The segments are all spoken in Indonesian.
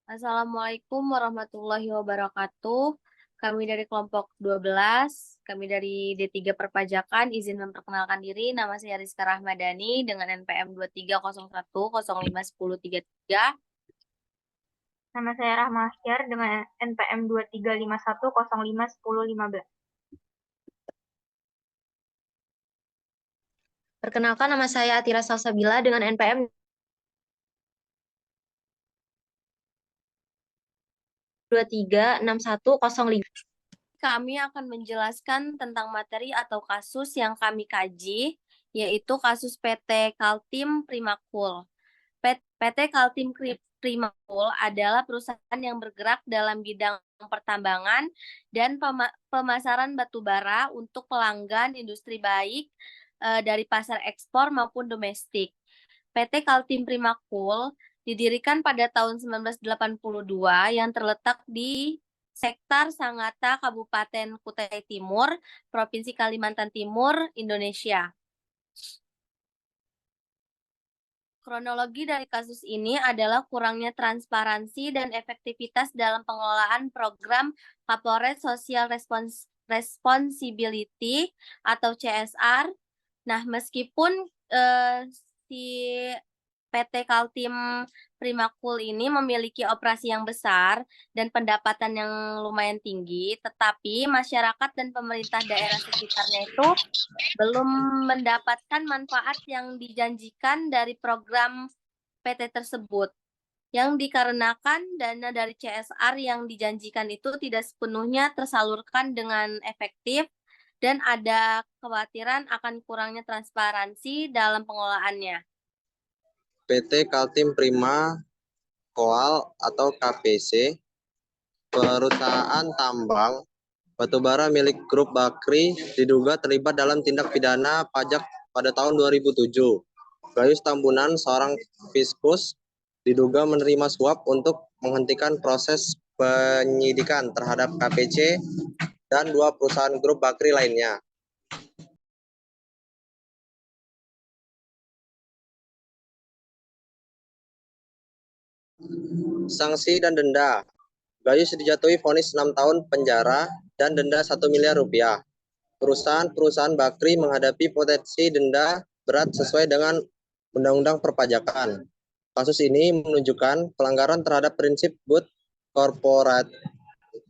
Assalamualaikum warahmatullahi wabarakatuh. Kami dari kelompok 12, kami dari D3 Perpajakan, izin memperkenalkan diri. Nama saya Rizka Rahmadani dengan NPM 2301051033. Nama saya Rahma Ahyar dengan NPM 2351051015. Perkenalkan, nama saya Atira Salsabila dengan NPM 236105. Kami akan menjelaskan tentang materi atau kasus yang kami kaji, yaitu kasus PT Kaltim Primakul. PT Kaltim Primakul adalah perusahaan yang bergerak dalam bidang pertambangan dan pemasaran batu bara untuk pelanggan industri baik dari pasar ekspor maupun domestik. PT Kaltim Primakul didirikan pada tahun 1982 yang terletak di Sektar Sangatta, Kabupaten Kutai Timur, Provinsi Kalimantan Timur, Indonesia. Kronologi dari kasus ini adalah kurangnya transparansi dan efektivitas dalam pengelolaan program Corporate Social Responsibility atau CSR. Nah, meskipun si PT Kaltim Primakul ini memiliki operasi yang besar dan pendapatan yang lumayan tinggi, tetapi masyarakat dan pemerintah daerah sekitarnya itu belum mendapatkan manfaat yang dijanjikan dari program PT tersebut. Yang dikarenakan dana dari CSR yang dijanjikan itu tidak sepenuhnya tersalurkan dengan efektif dan ada kekhawatiran akan kurangnya transparansi dalam pengelolaannya. PT Kaltim Prima Koal atau KPC, perusahaan tambang batubara milik Grup Bakri, diduga terlibat dalam tindak pidana pajak pada tahun 2007. Gayus Tambunan, seorang fiskus, diduga menerima suap untuk menghentikan proses penyidikan terhadap KPC dan 2 perusahaan Grup Bakri lainnya. Sanksi dan denda. Gayus dijatuhi vonis 6 tahun penjara dan denda 1 miliar rupiah. Perusahaan-perusahaan Bakri menghadapi potensi denda berat sesuai dengan Undang-Undang Perpajakan. Kasus ini menunjukkan pelanggaran terhadap prinsip good corporate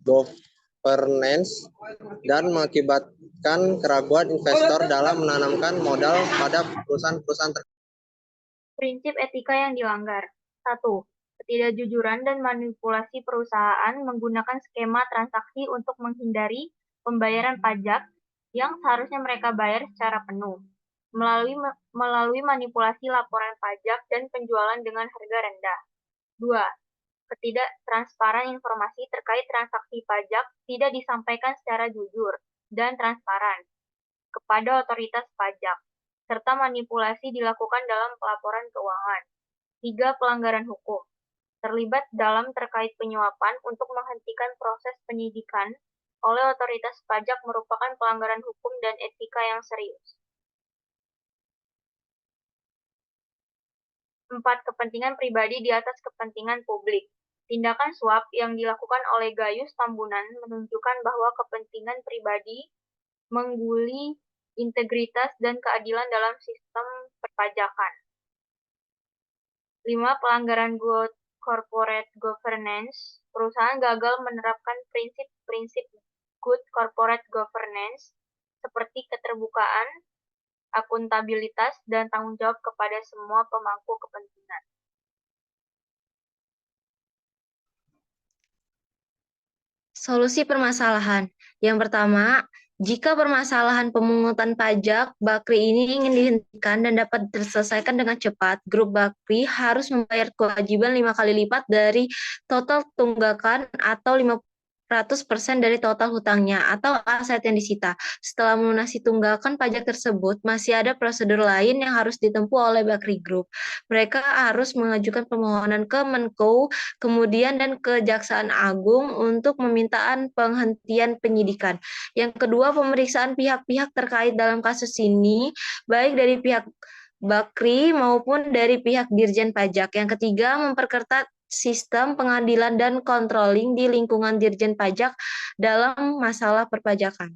governance dan mengakibatkan keraguan investor dalam menanamkan modal pada perusahaan-perusahaan terkait. Prinsip etika yang dilanggar. 1. Ketidakjujuran dan manipulasi perusahaan menggunakan skema transaksi untuk menghindari pembayaran pajak yang seharusnya mereka bayar secara penuh, melalui manipulasi laporan pajak dan penjualan dengan harga rendah. 2. Ketidaktransparan informasi terkait transaksi pajak tidak disampaikan secara jujur dan transparan kepada otoritas pajak, serta manipulasi dilakukan dalam pelaporan keuangan. 3. Pelanggaran hukum. Terlibat dalam terkait penyuapan untuk menghentikan proses penyidikan oleh otoritas pajak merupakan pelanggaran hukum dan etika yang serius. 4. Kepentingan pribadi di atas kepentingan publik. Tindakan suap yang dilakukan oleh Gayus Tambunan menunjukkan bahwa kepentingan pribadi mengguli integritas dan keadilan dalam sistem perpajakan. 5. Pelanggaran good corporate governance. Perusahaan gagal menerapkan prinsip-prinsip good corporate governance seperti keterbukaan, akuntabilitas, dan tanggung jawab kepada semua pemangku kepentingan. Solusi permasalahan. Yang pertama, jika permasalahan pemungutan pajak Bakri ini ingin dihentikan dan dapat diselesaikan dengan cepat, Grup Bakri harus membayar kewajiban 5 kali lipat dari total tunggakan atau 50% dari total hutangnya atau aset yang disita. Setelah melunasi tunggakan pajak tersebut, masih ada prosedur lain yang harus ditempuh oleh Bakri Group. Mereka harus mengajukan permohonan ke Menko, kemudian dan Kejaksaan Agung untuk memintaan penghentian penyidikan. Yang kedua, pemeriksaan pihak-pihak terkait dalam kasus ini, baik dari pihak Bakri maupun dari pihak Dirjen Pajak. Yang ketiga, memperketat sistem pengadilan dan controlling di lingkungan Dirjen Pajak dalam masalah perpajakan.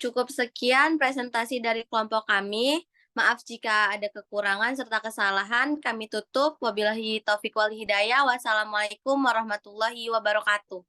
Cukup sekian presentasi dari kelompok kami. Maaf jika ada kekurangan serta kesalahan. Kami tutup. Wabillahi taufiq wal hidayah. Wassalamualaikum warahmatullahi wabarakatuh.